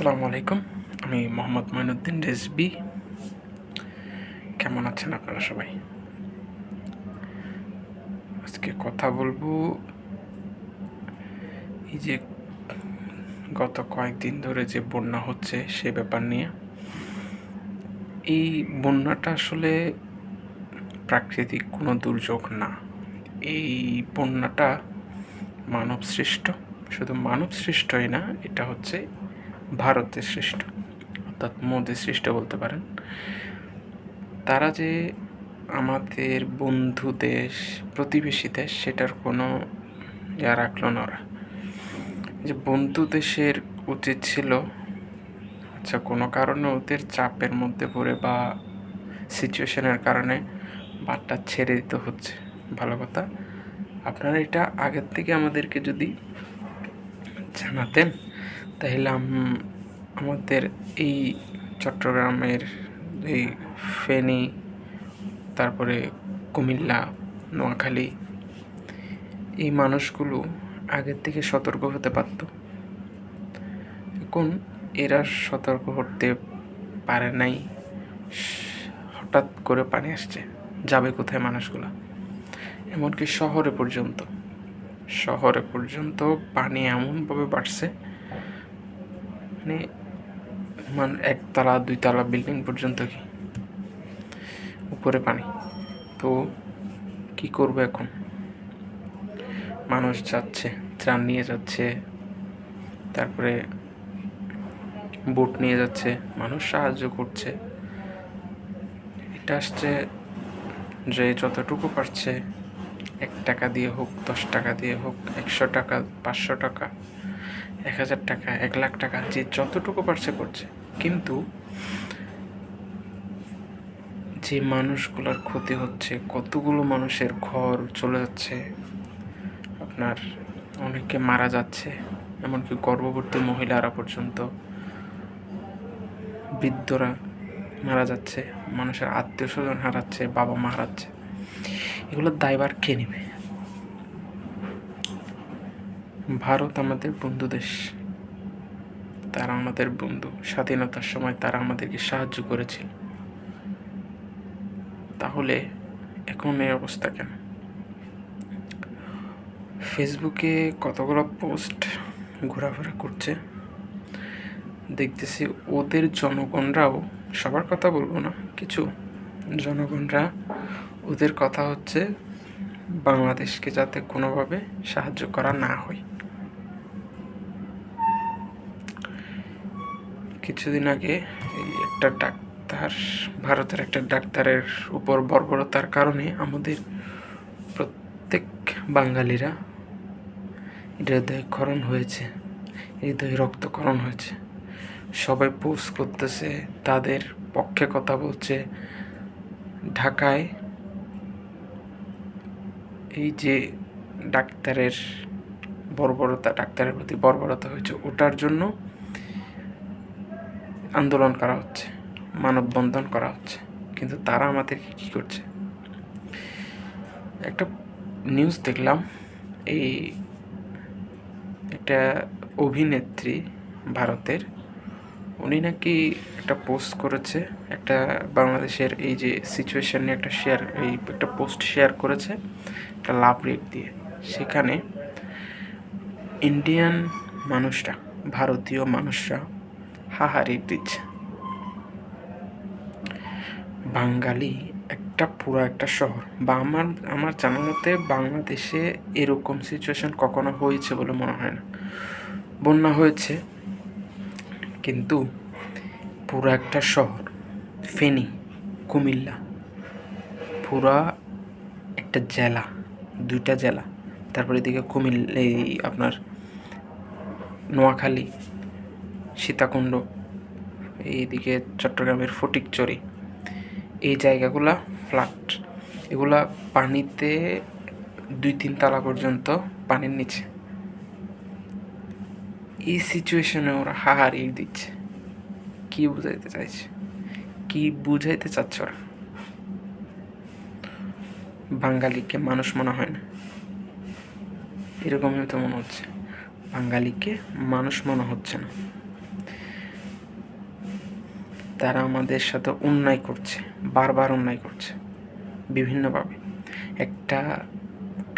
আসসালামু আলাইকুম। আমি মোহাম্মদ মঈনুদ্দিন রেজবি। কেমন আছেন আপনারা সবাই? আজকে কথা বলবো এই যে গত কয়েকদিন ধরে যে বন্যা হচ্ছে সে ব্যাপার নিয়ে। এই বন্যাটা আসলে প্রাকৃতিক কোনো দুর্যোগ না। এই বন্যাটা মানব সৃষ্ট। শুধু মানব সৃষ্টই না, এটা হচ্ছে ভারতের সৃষ্ট, অর্থাৎ মোদির সৃষ্ট বলতে পারেন। তারা যে আমাদের বন্ধু দেশ, প্রতিবেশী দেশ, সেটার কোনো ইয়া রাখলো না ওরা। যে বন্ধু দেশের উচিত ছিল, আচ্ছা কোনো কারণে ওদের চাপের মধ্যে পড়ে বা সিচুয়েশনের কারণে বাঁটটা ছেড়ে দিতে হচ্ছে, ভালো কথা। আপনারা এটা আগের থেকে আমাদেরকে যদি জানাতেন, তাহলে আমাদের এই চট্টগ্রামের এই ফেনী, তারপরে কুমিল্লা, নোয়াখালী, এই মানুষগুলো আগের থেকে সতর্ক হতে পারত। এখন এরা সতর্ক হতে পারে নাই। হঠাৎ করে পানি আসছে, যাবে কোথায় মানুষগুলো? এমনকি শহরে পর্যন্ত পানি এমনভাবে বাড়ছে, মানে একতলা দুইতলা বিল্ডিং পর্যন্ত কি উপরে পানি। তো কি করবো এখন? মানুষ যাচ্ছে, ত্রাণ নিয়ে যাচ্ছে, তারপরে বোট নিয়ে যাচ্ছে, মানুষ সাহায্য করছে। এটা আসছে যে যতটুকু পারছে, 1 টাকা দিয়ে হোক, 10 টাকা দিয়ে হোক, 100 টাকা, 500 টাকা, 1000 টাকা, 1 লাখ টাকা, যে যতটুকু পারছে করছে। কিন্তু যে মানুষগুলোর ক্ষতি হচ্ছে, কতগুলো মানুষের ঘর চলে যাচ্ছে, আপনার অনেকে মারা যাচ্ছে, এমনকি গর্ভবতী মহিলারা পর্যন্ত, বৃদ্ধরা মারা যাচ্ছে, মানুষের আত্মীয় স্বজন হারাচ্ছে, বাবা মা হারাচ্ছে। এগুলোর দায়ভার কে নেবে? ভারত আমাদের বন্ধু দেশ, তারা আমাদের বন্ধু। স্বাধীনতার সময় তারা আমাদেরকে সাহায্য করেছিল। তাহলে এখন এই অবস্থা কেন? ফেসবুকে কতগুলো পোস্ট ঘোরাফেরা করছে, দেখতেছি ওদের জনগণরাও, সবার কথা বলবো না, কিছু জনগণরা, ওদের কথা হচ্ছে বাংলাদেশকে যাতে কোনোভাবে সাহায্য করা না হয়। কিছুদিন আগে একটা ডাক্তার, ভারতের একটা ডাক্তারের উপর বর্বরতার কারণে আমাদের প্রত্যেক বাঙালিরা হৃদয়ক্ষরণ হয়েছে, হৃদয় রক্তক্ষরণ হয়েছে। সবাই পোস্ট করতেছে, তাদের পক্ষে কথা বলছে। ঢাকায় এই যে ডাক্তারের প্রতি বর্বরতা হয়েছে, ওটার জন্য আন্দোলন করা হচ্ছে, মানববন্ধন করা হচ্ছে। কিন্তু তারা আমাদেরকে কী করছে? একটা নিউজ দেখলাম, এই একটা অভিনেত্রী ভারতের, উনি নাকি একটা পোস্ট করেছে, একটা বাংলাদেশের এই যে সিচুয়েশন নিয়ে একটা পোস্ট শেয়ার করেছে, একটা লাভ রেট দিয়ে। সেখানে ইন্ডিয়ান মানুষরা, ভারতীয় মানুষরা হাহারি দিচ্ছে। বাঙালি পুরো একটা শহর, বা আমার জানা মতে বাংলাদেশে এরকম সিচুয়েশন কখনো হয়েছে বলে মনে হয় না। বন্যা হয়েছে, কিন্তু পুরো একটা শহর, ফেনী, কুমিল্লা, পুরা একটা জেলা, 2টা জেলা, তারপরে এদিকে এই আপনার নোয়াখালী, সীতাকুণ্ড, এইদিকে চট্টগ্রামের ফটিকছড়ি, এই জায়গাগুলা ফ্ল্যাট। এগুলা পানিতে 2-3 তলা পর্যন্ত পানির নিচে। এই সিচুয়েশনে ওরা হাহারি দিচ্ছে। কি বুঝাইতে চাচ্ছে ওরা? বাঙালিকে মানুষ মনে হয় না, এরকমই তো মনে হচ্ছে। বাঙালিকে মানুষ মনে হচ্ছে না। তারা আমাদের সাথে অন্যায় করছে, বারবার অন্যায় করছে বিভিন্নভাবে। একটা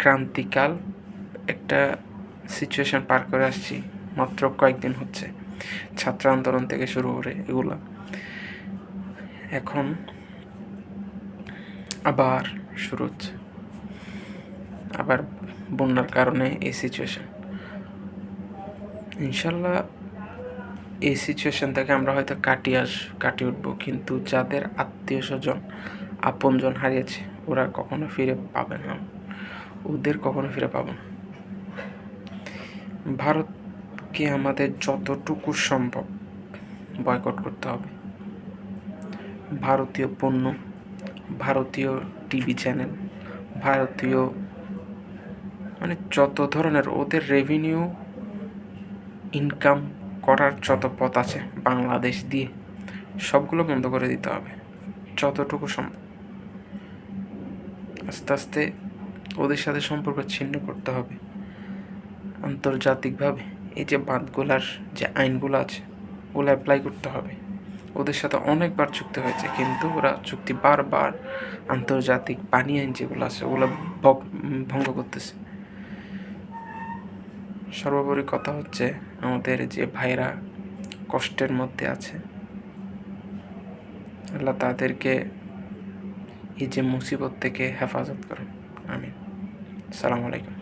ক্রান্তিকাল, একটা সিচুয়েশান পার করে আসছি, মাত্র কয়েকদিন হচ্ছে, ছাত্র আন্দোলন থেকে শুরু করে এগুলা। এখন আবার শুরু হচ্ছে, আবার বন্যার কারণে এই সিচুয়েশান। ইনশাল্লাহ এই সিচুয়েশান থেকে আমরা হয়তো কাটিয়ে উঠবো, কিন্তু যাদের আত্মীয় স্বজন আপনজন হারিয়েছে ওরা কখনো ফিরে পাবে না, ওদের কখনো ফিরে পাবো না। ভারতকে আমাদের যতটুকু সম্ভব বয়কট করতে হবে। ভারতীয় পণ্য, ভারতীয় টিভি চ্যানেল, ভারতীয় মানে যত ধরনের ওদের রেভিনিউ ইনকাম করার যত পথ আছে বাংলাদেশ দিয়ে, সবগুলো বন্ধ করে দিতে হবে যতটুকু সম্ভব। আস্তে আস্তে ওদের সাথে সম্পর্ক ছিন্ন করতে হবে আন্তর্জাতিকভাবে। এই যে বাঁধগুলার যে আইনগুলো আছে ওগুলো অ্যাপ্লাই করতে হবে। ওদের সাথে অনেকবার চুক্তি হয়েছে, কিন্তু ওরা চুক্তি বারবার আন্তর্জাতিক পানি আইন যেগুলো আছে ওগুলো ভঙ্গ করতেছে। সর্বোপরি কথা হচ্ছে, আমাদের যে ভাইরা কষ্টের মধ্যে আছে, আল্লাহ তাদেরকে এই যে মুসিবত থেকে হেফাজত করুন। আমিন। আসসালামু আলাইকুম।